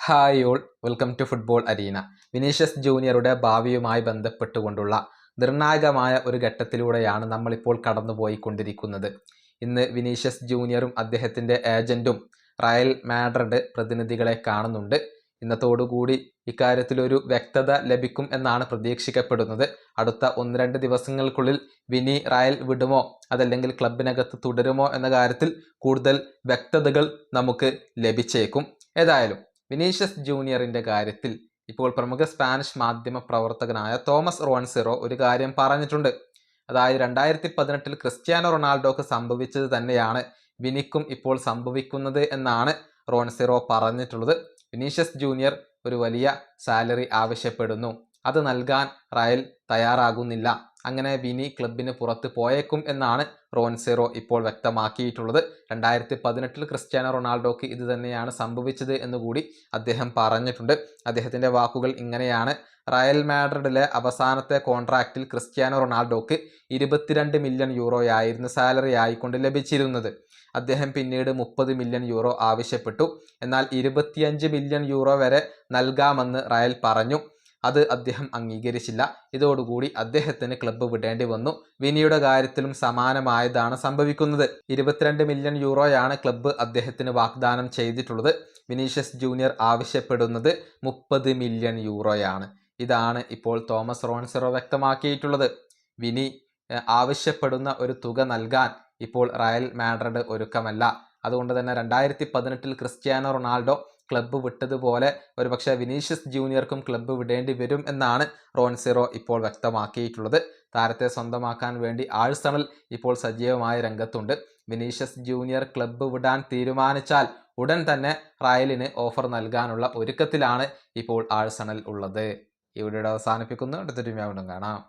Hi all, welcome to football arena. Vinicius ജൂനിയറുടെ ഭാവിയുമായി ബന്ധപ്പെട്ടുകൊണ്ടുള്ള നിർണായകമായ ഒരു ഘട്ടത്തിലൂടെയാണ് നമ്മളിപ്പോൾ കടന്നുപോയിക്കൊണ്ടിരിക്കുന്നത്. ഇന്ന് വിനീഷ്യസ് ജൂനിയറും അദ്ദേഹത്തിൻ്റെ ഏജൻറ്റും റയൽ മാഡ്രിഡ് പ്രതിനിധികളെ കാണുന്നുണ്ട്. ഇന്നത്തോടുകൂടി ഇക്കാര്യത്തിലൊരു വ്യക്തത ലഭിക്കും എന്നാണ് പ്രതീക്ഷിക്കപ്പെടുന്നത്. അടുത്ത 1-2 ദിവസങ്ങൾക്കുള്ളിൽ വിനി റയൽ വിടുമോ അതല്ലെങ്കിൽ ക്ലബിനകത്ത് തുടരുമോ എന്ന കാര്യത്തിൽ കൂടുതൽ വ്യക്തതകൾ നമുക്ക് ലഭിച്ചേക്കും. ഏതായാലും വിനീഷ്യസ് ജൂനിയറിൻ്റെ കാര്യത്തിൽ ഇപ്പോൾ പ്രമുഖ സ്പാനിഷ് മാധ്യമ പ്രവർത്തകനായ തോമസ് റോൺസിറോ ഒരു കാര്യം പറഞ്ഞിട്ടുണ്ട്. അതായത് 2018 ക്രിസ്ത്യാനോ റൊണാൾഡോക്ക് സംഭവിച്ചത് തന്നെയാണ് വിനിക്കും ഇപ്പോൾ സംഭവിക്കുന്നത് എന്നാണ് റോൺസിറോ പറഞ്ഞിട്ടുള്ളത്. വിനീഷ്യസ് ജൂനിയർ ഒരു വലിയ സാലറി ആവശ്യപ്പെടുന്നു, അത് നൽകാൻ റയൽ തയ്യാറാകുന്നില്ല. അങ്ങനെ വിനി ക്ലബിന് പുറത്ത് പോയേക്കും എന്നാണ് റോൺസിറോ ഇപ്പോൾ വ്യക്തമാക്കിയിട്ടുള്ളത്. 2018 ക്രിസ്ത്യാനോ റൊണാൾഡോക്ക് ഇത് തന്നെയാണ് സംഭവിച്ചത് എന്നുകൂടി അദ്ദേഹം പറഞ്ഞിട്ടുണ്ട്. അദ്ദേഹത്തിൻ്റെ വാക്കുകൾ ഇങ്ങനെയാണ്: റയൽ മാഡ്രിഡിലെ അവസാനത്തെ കോൺട്രാക്റ്റിൽ ക്രിസ്ത്യാനോ റൊണാൾഡോക്ക് 22 മില്യൺ യൂറോയായിരുന്നു സാലറി ആയിക്കൊണ്ട് ലഭിച്ചിരുന്നത്. അദ്ദേഹം പിന്നീട് 30 മില്യൺ യൂറോ ആവശ്യപ്പെട്ടു. എന്നാൽ 25 മില്യൺ യൂറോ വരെ നൽകാമെന്ന് റയൽ പറഞ്ഞു. അത് അദ്ദേഹം അംഗീകരിച്ചില്ല. ഇതോടുകൂടി അദ്ദേഹത്തിന് ക്ലബ്ബ് വിടേണ്ടി വന്നു. വിനിയുടെ കാര്യത്തിലും സമാനമായതാണ് സംഭവിക്കുന്നത്. 22 മില്യൺ യൂറോയാണ് ക്ലബ്ബ് അദ്ദേഹത്തിന് വാഗ്ദാനം ചെയ്തിട്ടുള്ളത്. വിനീഷ്യസ് ജൂനിയർ ആവശ്യപ്പെടുന്നത് 30 മില്യൺ യൂറോയാണ്. ഇതാണ് ഇപ്പോൾ തോമസ് റോൺസിറോ വ്യക്തമാക്കിയിട്ടുള്ളത്. വിനി ആവശ്യപ്പെടുന്ന ഒരു തുക നൽകാൻ ഇപ്പോൾ റയൽ മാഡ്രിഡ് ഒരുക്കമല്ല. അതുകൊണ്ട് തന്നെ 2018 ക്രിസ്ത്യാനോ റൊണാൾഡോ ക്ലബ്ബ് വിട്ടതുപോലെ ഒരുപക്ഷെ വിനീഷ്യസ് ജൂനിയർക്കും ക്ലബ്ബ് വിടേണ്ടി വരും എന്നാണ് റോൺസിറോ ഇപ്പോൾ വ്യക്തമാക്കിയിട്ടുള്ളത്. താരത്തെ സ്വന്തമാക്കാൻ വേണ്ടി ആഴ്സണൽ ഇപ്പോൾ സജീവമായ രംഗത്തുണ്ട്. വിനീഷ്യസ് ജൂനിയർ ക്ലബ്ബ് വിടാൻ തീരുമാനിച്ചാൽ ഉടൻ തന്നെ റയലിന് ഓഫർ നൽകാനുള്ള ഒരുക്കത്തിലാണ് ഇപ്പോൾ ആഴ്സണൽ ഉള്ളത്. ഈ വീഡിയോ അവസാനിപ്പിക്കുന്നു. അടുത്തൊരു വീണ്ടും കാണാം.